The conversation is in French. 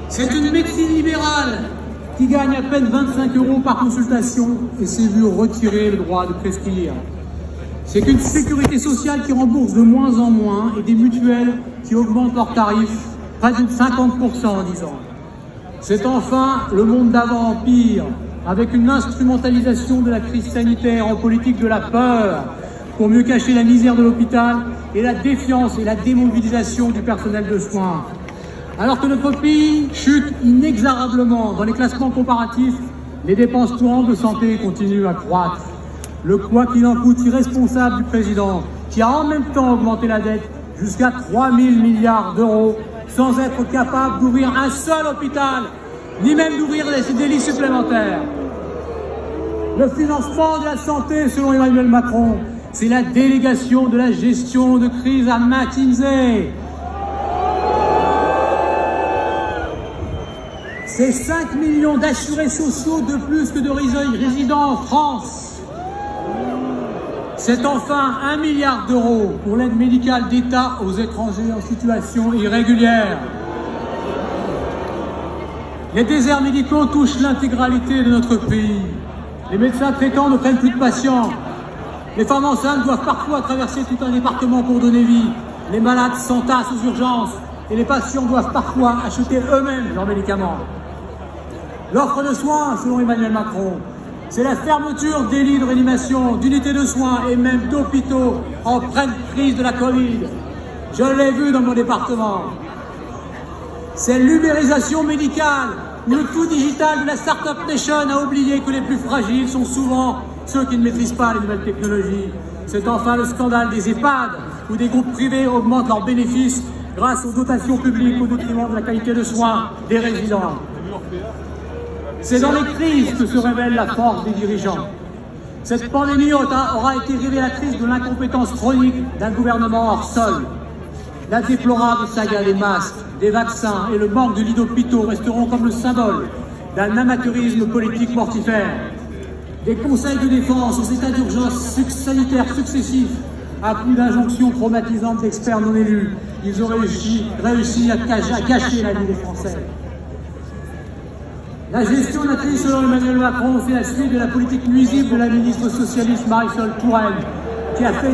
C'est une médecine libérale qui gagne à peine 25 € par consultation et s'est vu retirer le droit de prescrire. C'est une sécurité sociale qui rembourse de moins en moins et des mutuelles qui augmentent leurs tarifs près de 50% en 10 ans. C'est enfin le monde d'avant empire, avec une instrumentalisation de la crise sanitaire en politique de la peur pour mieux cacher la misère de l'hôpital et la défiance et la démobilisation du personnel de soins. Alors que notre pays chute inexorablement dans les classements comparatifs, les dépenses courantes de santé continuent à croître. Le quoi qu'il en coûte irresponsable du président, qui a en même temps augmenté la dette jusqu'à 3 000 milliards d'euros, sans être capable d'ouvrir un seul hôpital, ni même d'ouvrir des lits supplémentaires. Le financement de la santé, selon Emmanuel Macron, c'est la délégation de la gestion de crise à McKinsey. C'est 5 millions d'assurés sociaux de plus que de résidents en France. C'est enfin 1 milliard d'euros pour l'aide médicale d'État aux étrangers en situation irrégulière. Les déserts médicaux touchent l'intégralité de notre pays. Les médecins traitants ne prennent plus de patients. Les femmes enceintes doivent parfois traverser tout un département pour donner vie. Les malades s'entassent aux urgences et les patients doivent parfois acheter eux-mêmes leurs médicaments. L'offre de soins, selon Emmanuel Macron, c'est la fermeture des lits de réanimation, d'unités de soins et même d'hôpitaux en pleine crise de la Covid. Je l'ai vu dans mon département. C'est l'ubérisation médicale, où le tout digital de la Startup Nation a oublié que les plus fragiles sont souvent ceux qui ne maîtrisent pas les nouvelles technologies. C'est enfin le scandale des EHPAD, où des groupes privés augmentent leurs bénéfices grâce aux dotations publiques au détriment de la qualité de soins des résidents. C'est dans les crises que se révèle la force des dirigeants. Cette pandémie aura été révélatrice de l'incompétence chronique d'un gouvernement hors sol. La déplorable saga des masques, des vaccins et le manque de lits d'hôpitaux resteront comme le symbole d'un amateurisme politique mortifère. Des conseils de défense aux états d'urgence sanitaires successifs, à coup d'injonctions traumatisantes d'experts non élus, ils ont réussi à gâcher la vie des Français. La gestion de la crise, selon Emmanuel Macron, fait la suite de la politique nuisible de la ministre socialiste Marisol Touraine, qui a fait